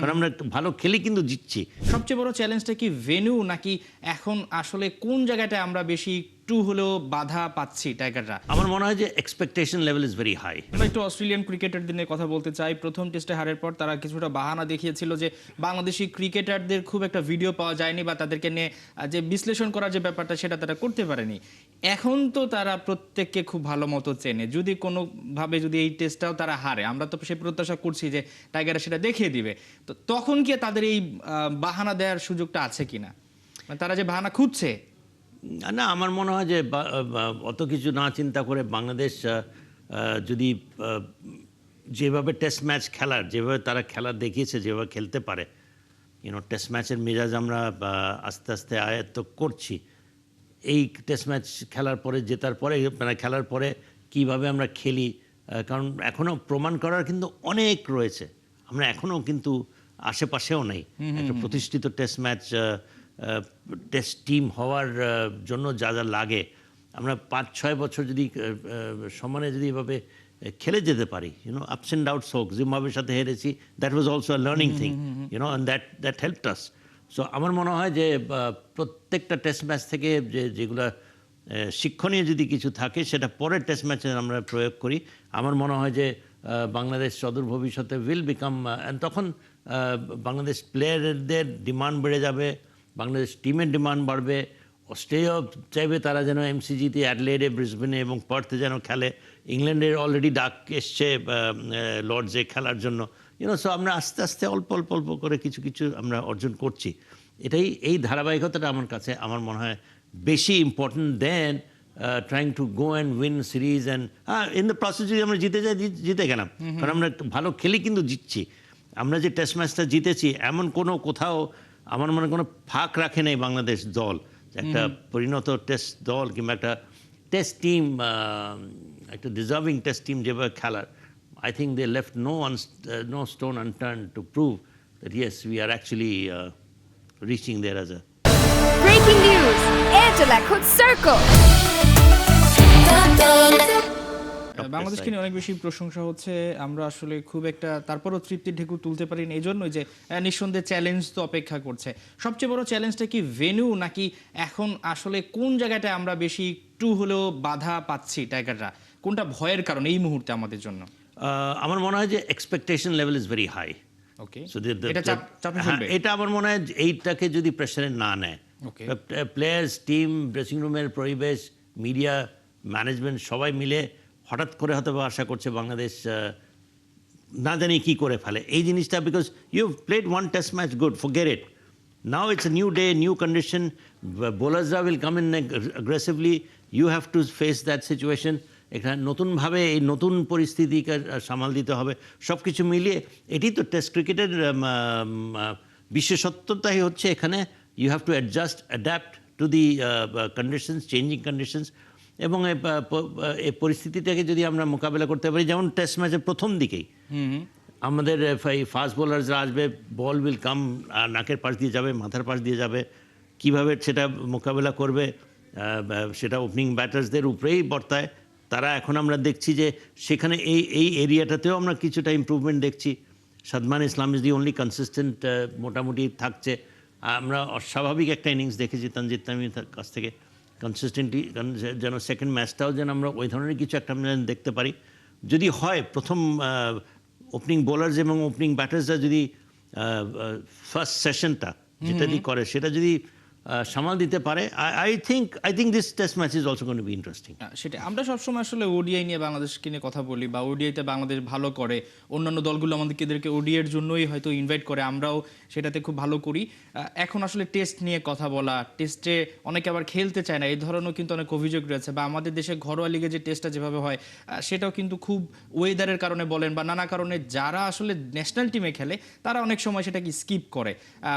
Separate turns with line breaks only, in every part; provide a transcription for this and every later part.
কারণ আমরা ভালো খেলে কিন্তু জিতছি।
সবচেয়ে বড় চ্যালেঞ্জটা কি ভেন্যু, নাকি এখন আসলে কোন জায়গাটায় আমরা বেশি একটু হলেও বাধা পাচ্ছি টাইগাররা?
আমার মনে হয় যে expectation level is very high.
আমরা একটু অস্ট্রেলিয়ান ক্রিকেটারদের নিয়ে কথা বলতে চাই। প্রথম টেস্টে হারের পর তারা কিছুটা বাহানা দেখিয়েছিল যে বাংলাদেশি ক্রিকেটারদের খুব একটা ভিডিও পাওয়া যায়নি বা তাদেরকে নিয়ে যে বিশ্লেষণ করার যে ব্যাপারটা সেটা তারা করতে পারেনি। এখন তো তারা প্রত্যেককে খুব ভালো মতো চেনে। যদি কোনোভাবে যদি এই টেস্টটাও তারা হারে, আমরা তো সেই প্রত্যাশা করছি যে টাইগাররা সেটা দেখিয়ে দিবে। তো তখন কি তাদের এই বাহানা দেওয়ার সুযোগটা আছে কিনা, মানে তারা যে বাহানা খুঁজছে?
না, আমার মনে হয় যে অত কিছু না চিন্তা করে বাংলাদেশ যদি যেভাবে টেস্ট ম্যাচ খেলার, যেভাবে তারা খেলা দেখিয়েছে, যেভাবে খেলতে পারে, টেস্ট ম্যাচের মেজাজ আমরা আস্তে আস্তে আয়ত্ত করছি। এই টেস্ট ম্যাচ খেলার পরে, জেতার পরে, মানে খেলার পরে কিভাবে আমরা খেলি, কারণ এখনও প্রমাণ করার কিন্তু অনেক রয়েছে। আমরা এখনও কিন্তু আশেপাশেও নেই একটা প্রতিষ্ঠিত টেস্ট ম্যাচ টেস্ট টিম হওয়ার জন্য যা যা লাগে। আমরা ৫-৬ বছর যদি সমানে যদি এভাবে খেলে যেতে পারি, আপস অ্যান্ড ডাউটস হোক, জিম্বাবুয়ের সাথে হেরেছি, that was also a learning thing, and that helped us. So আমার মনে হয় যে প্রত্যেকটা টেস্ট ম্যাচ থেকে যেগুলো শিক্ষণীয় যদি কিছু থাকে সেটা পরের টেস্ট ম্যাচে আমরা প্রয়োগ করি। আমার মনে হয় যে বাংলাদেশ সদূর ভবিষ্যতে উইল বিকাম, তখন বাংলাদেশ প্লেয়ারদের ডিমান্ড বেড়ে যাবে, বাংলাদেশ টিমের ডিমান্ড বাড়বে। অস্ট্রেলিয়াও চাইবে তারা যেন এমসিজিতে, অ্যাডলেডে, ব্রিসবেনে এবং পার্থে যেন খেলে। ইংল্যান্ডের অলরেডি ডাক এসছে লর্ডসে খেলার জন্য। সো আমরা আস্তে আস্তে অল্প অল্প অল্প করে কিছু কিছু আমরা অর্জন করছি। এই ধারাবাহিকতাটা আমার কাছে আমার মনে হয় বেশি important than trying to go and win series and in the process যদি আমরা জিতে যাই, জিতে গেলাম, কারণ আমরা ভালো খেলে কিন্তু জিতছি। আমরা যে টেস্ট ম্যাচটা জিতেছি, এমন কোথাও আমার মনে কোনো ফাঁক রাখে নাই বাংলাদেশ দল। একটা পরিণত টেস্ট দল কিংবা একটা টেস্ট টিম, একটা ডিজার্ভিং টেস্ট টিম যেভাবে খেলার, I think they left no stone unturned to prove that yes, we are actually reaching there as a...
Breaking news! Airtel এখন Circle!
বাংলাদেশকে নিয়ে অনেক বেশি প্রশংসা হচ্ছে। আমরা আসলে খুব একটা তারপরও তৃপ্তির ঢেকুর তুলতে পারিনি। এই জন্যই যে নিঃসন্দেহে চ্যালেঞ্জ তো অপেক্ষা করছে। সবচেয়ে বড় চ্যালেঞ্জটা কি ভেন্যু, নাকি এখন আসলে কোন জায়গাটায় আমরা বেশি একটু হলেও বাধা পাচ্ছি টাইগাররা? কোনটা ভয়ের কারণ এই মুহূর্তে আমাদের জন্য?
আমার মনে হয় যে expectation level is very high.
Okay,
so
এটা
আমার মনে হয় এইটাকে যদি প্রেশারে না নেয়, প্লেয়ার্স, টিম, ড্রেসিং রুমের পরিবেশ, মিডিয়া, ম্যানেজমেন্ট সবাই মিলে হঠাৎ করে হয়তো আশা করছে বাংলাদেশ না জানি কী করে ফেলে এই জিনিসটা, because you played one test match, good, forget it. Now it's a new day, new condition, বোলার্সরা will come in aggressively, you have to face that situation. এখানে নতুনভাবে এই নতুন পরিস্থিতিকে সামাল দিতে হবে। সব কিছু মিলিয়ে এটি তো টেস্ট ক্রিকেটের বিশেষত্বটাই হচ্ছে এখানে you have to adjust, adapt to the conditions, changing conditions. এবং এই পরিস্থিতিটাকে যদি আমরা মোকাবেলা করতে পারি, যেমন টেস্ট ম্যাচের প্রথম দিকেই আমাদের ফাস্ট বোলারসরা আসবে, বল উইল কাম, নাকের পাশ দিয়ে যাবে, মাথার পাশ দিয়ে যাবে, কিভাবে সেটা মোকাবেলা করবে সেটা ওপেনিং ব্যাটার্সদের উপরেই বর্তায়। তারা এখন আমরা দেখছি যে সেখানে এই এরিয়াটাতেও আমরা কিছুটা ইম্প্রুভমেন্ট দেখছি। সাদমান ইসলাম ইজ দি অনলি কনসিস্টেন্ট, মোটামুটি থাকছে। আমরা অস্বাভাবিক একটা ইনিংস দেখেছি তানজিদ তামিমের কাছ থেকে, কনসিস্টেন্টলি, যেন সেকেন্ড ম্যাচটাও যেন আমরা ওই ধরনের কিছু একটা আমরা দেখতে পারি। যদি হয় প্রথম ওপেনিং বোলার্স এবং ওপেনিং ব্যাটার্সরা যদি ফার্স্ট সেশনটা যেটা দিয়ে করে সেটা যদি সামাল দিতে পারে, I think this test match is also going to B interesting.
সেটা আমরা সবসময় আসলে ওডিআই নিয়ে বাংলাদেশকে নিয়ে কথা বলি, বা ওডিআইতে বাংলাদেশ ভালো করে, অন্যান্য দলগুলো আমাদেরকে ওডিআইয়ের জন্যই হয়তো ইনভাইট করে, আমরাও সেটাতে খুব ভালো করি। এখন আসলে টেস্ট নিয়ে কথা বলা, টেস্টে অনেকে আবার খেলতে চায় না, এই ধরনের কিন্তু অনেক অভিযোগ রয়েছে। বা আমাদের দেশে ঘরোয়া লিগে যে টেস্টটা যেভাবে হয় সেটাও কিন্তু খুব ওয়েদারের কারণে বলেন বা নানা কারণে যারা আসলে ন্যাশনাল টিমে খেলে তারা অনেক সময় সেটাকে স্কিপ করে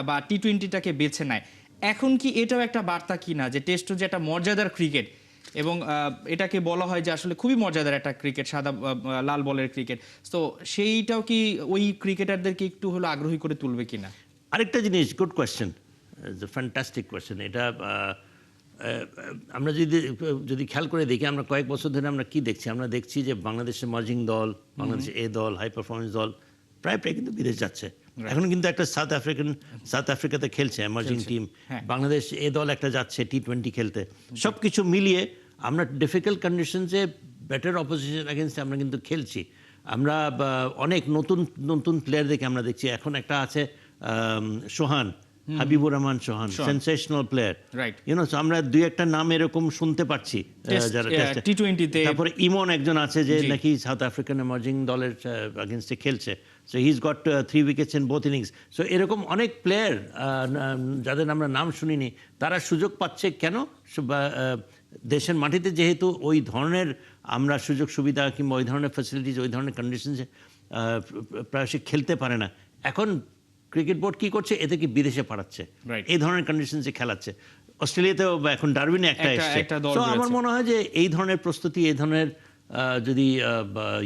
বা টি-20টাকে বেছে নেয়। এখন কি এটাও একটা বার্তা কিনা যে টেস্ট যে একটা মর্যাদার ক্রিকেট, এবং এটাকে বলা হয় যে আসলে খুবই মর্যাদার একটা ক্রিকেট, সাদা লাল বলের ক্রিকেট, তো সেইটাও কি ওই ক্রিকেটারদেরকে একটু হলো আগ্রহী করে তুলবে কিনা?
আরেকটা জিনিস, গুড কোয়েশ্চেন, ফ্যান্টাস্টিক কোয়েশ্চেন। এটা আমরা যদি খেয়াল করে দেখি, আমরা কয়েক বছর ধরে আমরা কি দেখছি, আমরা দেখছি যে বাংলাদেশের মার্জিং দল, বাংলাদেশের এ দল, হাই পারফরমেন্স দল প্রায় কিন্তু বিদেশ যাচ্ছে। এখন কিন্তু একটা সাউথ আফ্রিকাতে খেলছে এমার্জিং টিম,
হ্যাঁ।
বাংলাদেশ এ দল একটা যাচ্ছে T20 খেলতে। সবকিছু মিলিয়ে আমরা ডিফিকাল্ট কন্ডিশনসে বেটার অপোজিশন এগেনস্টে আমরা কিন্তু খেলছি। আমরা অনেক নতুন নতুন প্লেয়ার দেখে আমরা দেখছি। এখন একটা আছে সোহান, হাবিবুর রহমান সোহান, সেনসেশনাল প্লেয়ার,
Right.
আমরা দুই একটা নাম এরকম শুনতে পাচ্ছি যারা
T20-তে
তারপরে ইমন একজন আছে যে নাকি সাউথ আফ্রিকান এমার্জিং দলের এগেনস্টে খেলছে। So he is goat 3 wickets in both innings. So এরকম অনেক প্লেয়ার যাদের আমরা নাম শুনিনি তারা সুযোগ পাচ্ছে কেন? দেশের মাটিতে যেহেতু ওই ধরনের আমরা সুযোগ সুবিধা কিংবা ওই ধরনের ফ্যাসিলিটিস, ওই ধরনের কন্ডিশনসে প্রায়শই খেলতে পারে না। এখন ক্রিকেট বোর্ড কি করছে, এদেরকে বিদেশে পাঠাচ্ছে,
Right.
এই ধরনের কন্ডিশনসে খেলাচ্ছে। অস্ট্রেলিয়াতেও এখন ডারউইনে একটা এসছে।
একটা দল
So আমার
রয়েছে।
মনে হয় যে এই ধরনের প্রস্তুতি, এই ধরনের যদি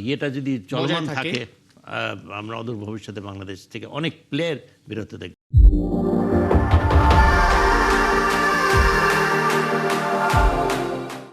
ইয়েটা যদি চলমান
থাকে।
থাকে, আমরা অদূর ভবিষ্যতে বাংলাদেশ থেকে অনেক প্লেয়ার বেরোতে দেখব।